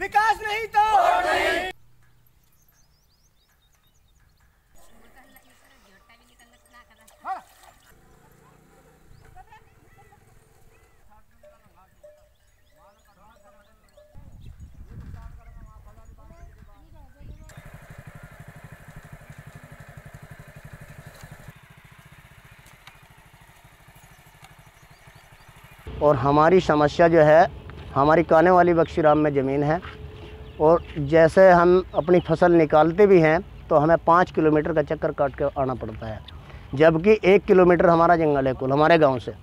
विकास नहीं तो और हमारी समस्या जो है, हमारी काने वाली बख्शीराम में ज़मीन है और जैसे हम अपनी फसल निकालते भी हैं तो हमें 5 किलोमीटर का चक्कर काट के आना पड़ता है, जबकि 1 किलोमीटर हमारा जंगल है कुल हमारे गांव से।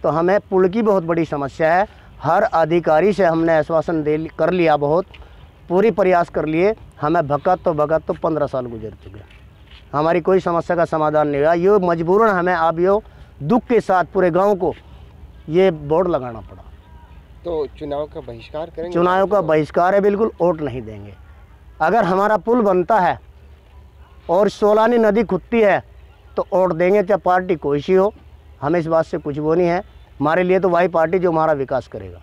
तो हमें पुल की बहुत बड़ी समस्या है। हर अधिकारी से हमने आश्वासन कर लिया, बहुत पूरी प्रयास कर लिए, हमें भगत तो 15 साल गुजर चुके, हमारी कोई समस्या का समाधान नहीं हुआ। ये मजबूरन हमें अब यो दुख के साथ पूरे गाँव को ये बोर्ड लगाना पड़ा। तो चुनाव का बहिष्कार करेंगे? चुनाव का बहिष्कार है, बिल्कुल वोट नहीं देंगे। अगर हमारा पुल बनता है और सोलानी नदी खुदती है तो वोट देंगे, चाहे पार्टी कोई सी हो। हमें इस बात से कुछ वो नहीं है, हमारे लिए तो वही पार्टी जो हमारा विकास करेगा।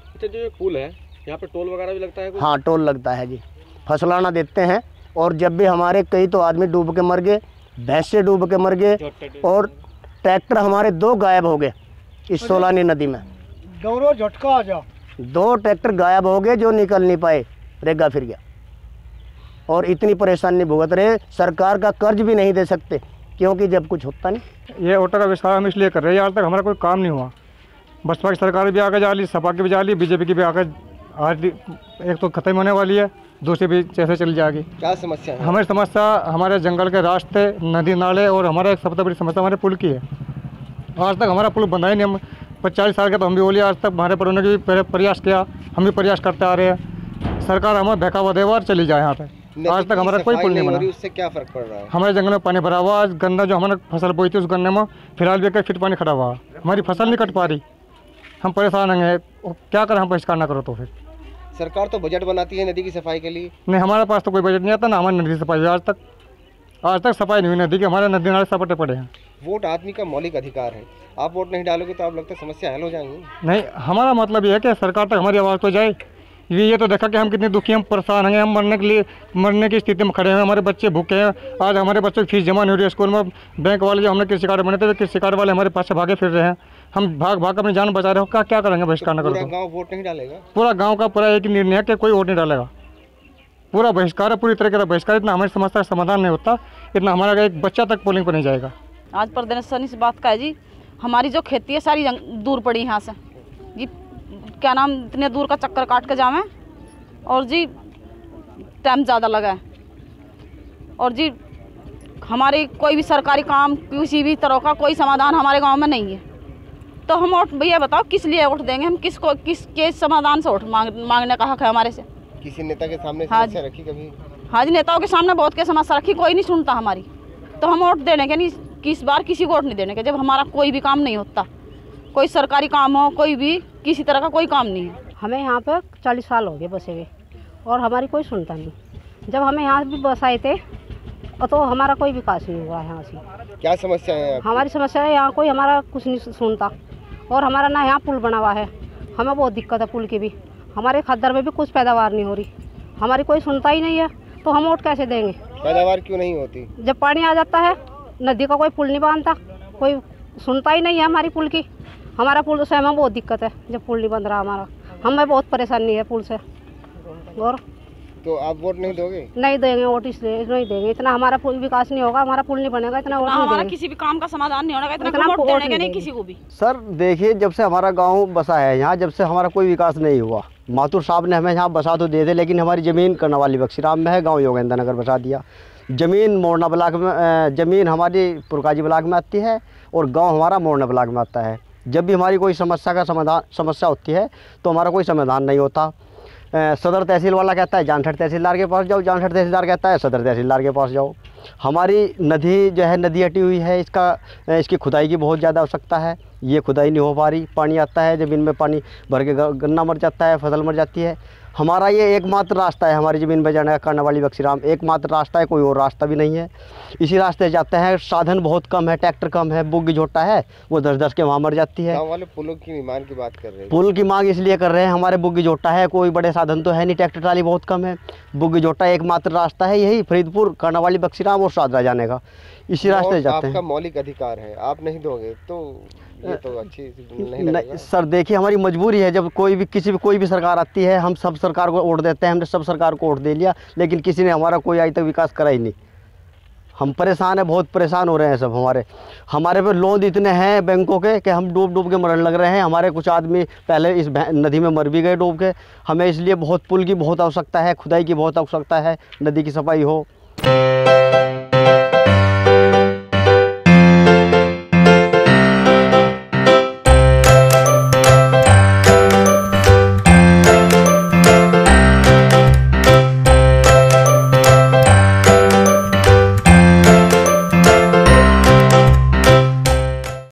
अच्छा, जो ये पुल है यहाँ पे टोल वगैरह भी लगता है? हाँ, टोल लगता है जी, फसलाना देते हैं। और जब भी हमारे कई तो आदमी डूब के मर गए, भैंसे डूब के मर गए और ट्रैक्टर हमारे 2 गायब हो गए इस सोलानी नदी में। गौरव झटका आ जा, 2 ट्रैक्टर गायब हो गए जो निकल नहीं पाए, रेगा फिर गया। और इतनी परेशानी भुगत रहे, सरकार का कर्ज भी नहीं दे सकते क्योंकि जब कुछ होता नहीं। ये ऑटो का विस्तार हम इसलिए कर रहे हैं, आज तक हमारा कोई काम नहीं हुआ। बसपा की सरकार भी आगे जा ली, सपा की भी जा ली, बीजेपी की भी आगे आज एक तो खत्म होने वाली है, दूसरी भी जैसे चली जाएगी। क्या समस्या है? हमारी समस्या हमारे जंगल के रास्ते, नदी नाले और हमारा एक सबसे बड़ी समस्या हमारे पुल की है। आज तक हमारा पुल बना ही नहीं। हम 40 साल के तो हम भी बोलिए, आज तक हमारे पर उन्होंने भी प्रयास किया, हम भी प्रयास करते आ रहे हैं। सरकार हमें बहकावा दे और चली जाए यहाँ पे। आज तक हमारा कोई पुल नहीं बना। उससे क्या फर्क पड़ रहा है? हमारे जंगल में पानी भरा हुआ, आज गन्ना जो हमारे फसल बोई थी उस गन्ने में फिलहाल भी 1 फीट पानी खड़ा हुआ, हमारी फसल नहीं कट पा रही। हम परेशान हैं, क्या करें, हम बहिष्कार ना करो तो फिर। सरकार तो बजट बनाती है नदी की सफाई के लिए। नहीं, हमारे पास तो कोई बजट नहीं आता ना, हमारी नदी सफाई आज तक सफाई नहीं हुई नदी की। हमारे नदी नाले सपटे पड़े हैं। वोट आदमी का मौलिक अधिकार है, आप वोट नहीं डालोगे तो आप लगता है समस्या हल हो जाएंगी? नहीं, हमारा मतलब ये है कि सरकार तक हमारी आवाज़ तो जाए। ये तो देखा कि हम कितने दुखी, हम परेशान हैं, हम मरने की स्थिति में खड़े हैं, हमारे बच्चे भूखे हैं। आज हमारे बच्चों की फीस जमा नहीं हो रही है स्कूल में। बैंक वाले जो हमने कृषि कार्ड बने थे, कृषि कार्ड वाले हमारे पास से भागे फिर रहे हैं। हम भाग अपनी जान बचा रहे हो, क्या करेंगे बहिष्कार न करो? पूरा गाँव वोट नहीं डालेगा? पूरा गाँव का पूरा एक ही निर्णय है कि कोई वोट नहीं डालेगा। पूरा बहिष्कार है, पूरी तरीके का बहिष्कार। इतना हमारी समस्या का समाधान नहीं होता, इतना हमारा एक बच्चा तक पोलिंग पर नहीं जाएगा। आज प्रदर्शन इस बात का है जी, हमारी जो खेती है सारी दूर पड़ी यहाँ से जी, क्या नाम, इतने दूर का चक्कर काट के जावें और जी टाइम ज़्यादा लगा है। और जी हमारे कोई भी सरकारी काम, किसी भी तरह का कोई समाधान हमारे गांव में नहीं है। तो हम वोट, भैया बताओ किस लिए वोट देंगे? हम किसके समाधान से वोट मांगने का हक है हमारे से? किसी नेता के सामने समस्या रखी कभी? हाँ जी, नेताओं के सामने बहुत के समस्या रखी, कोई नहीं सुनता हमारी। तो हम वोट देने के नहीं, किस बार किसी को वोट नहीं देने के जब हमारा कोई भी काम नहीं होता, कोई सरकारी काम हो, कोई भी किसी तरह का कोई काम नहीं है। हमें यहाँ पर 40 साल हो गए बसे हुए और हमारी कोई सुनता नहीं। जब हमें यहाँ भी बसाए थे तो हमारा कोई विकास नहीं हुआ यहाँ से। क्या समस्या है? हमारी समस्या है, यहाँ कोई हमारा कुछ नहीं सुनता और हमारा ना यहाँ पुल बना हुआ है, हमें बहुत दिक्कत है पुल की भी। हमारे खद्दर में भी कुछ पैदावार नहीं हो रही, हमारी कोई सुनता ही नहीं है, तो हम वोट कैसे देंगे? पैदावार क्यों नहीं होती? जब पानी आ जाता है, नदी का कोई पुल नहीं बांधता, कोई सुनता ही नहीं है हमारी पुल की। हमारा पुल से हमें बहुत दिक्कत है, जब पुल नहीं बन रहा हमारा, हमें बहुत परेशानी है पुल से। और तो आप वोट नहीं दोगे? नहीं देंगे वोट, इसलिए नहीं देंगे। इतना हमारा पुल विकास नहीं होगा, हमारा पुल नहीं बनेगा, इतना वोट नहीं देंगे। किसी भी काम का समाधान नहीं होगा, इतना वोट देंगे नहीं किसी को भी। सर देखिए, जब से हमारा गांव बसा है यहाँ, जब से हमारा कोई विकास नहीं हुआ। माथुर साहब ने हमें यहाँ बसा तो दे दे, लेकिन हमारी ज़मीन कर्नावाली बख्शीराम में है, गांव योगेंद्र नगर बसा दिया। ज़मीन मोरना ब्लॉक में, ज़मीन हमारी पुरकाजी ब्लॉक में आती है और गांव हमारा मोरना ब्लॉक में आता है। जब भी हमारी कोई समस्या होती है तो हमारा कोई समाधान नहीं होता। सदर तहसील वाला कहता है जानसठ तहसीलदार के पास जाओ, जानसठ तहसीलदार कहता है सदर तहसीलदार के पास जाओ। हमारी नदी जो है, नदी हटी हुई है, इसकी खुदाई की बहुत ज़्यादा आवश्यकता है। ये खुदाई नहीं हो पा रही। पानी आता है, ज़मीन में पानी भर के गन्ना मर जाता है, फसल मर जाती है। हमारा ये एकमात्र रास्ता है हमारी ज़मीन में जाने का, कानावाली बख्शीराम एकमात्र रास्ता है, कोई और रास्ता भी नहीं है। इसी रास्ते से जाते हैं, साधन बहुत कम है, ट्रैक्टर कम है, बुग्गी झोटा है, वो 10-10 के वहाँ मर जाती है। गाँव वाले पुलों की मांग की बात कर रहे हैं। पुल की मांग इसलिए कर रहे हैं, हमारे बुग्गी झोटा है, कोई बड़े साधन तो है नहीं, ट्रैक्टर ट्राली बहुत कम है। बुग्गी झोटा एकमात्र रास्ता है यही, फरीदपुर, कानावाली बख्शीराम और शादरा जाने का, इसी रास्ते से जाते हैं। आपका मौलिक अधिकार है, आप नहीं दोगे तो ये तो अच्छी नहीं लगेगा। सर देखिए, हमारी मजबूरी है। जब कोई भी सरकार आती है, हम सब सरकार को वोट देते हैं, हमने सब सरकार को वोट दे लिया, लेकिन किसी ने हमारा कोई आज तक विकास करा ही नहीं। हम परेशान हैं, बहुत परेशान हो रहे हैं सब। हमारे पे लोन इतने हैं बैंकों के कि हम डूब के मरने लग रहे हैं। हमारे कुछ आदमी पहले इस नदी में मर भी गए डूब के। हमें इसलिए बहुत पुल की बहुत आवश्यकता है, खुदाई की बहुत आवश्यकता है, नदी की सफाई हो।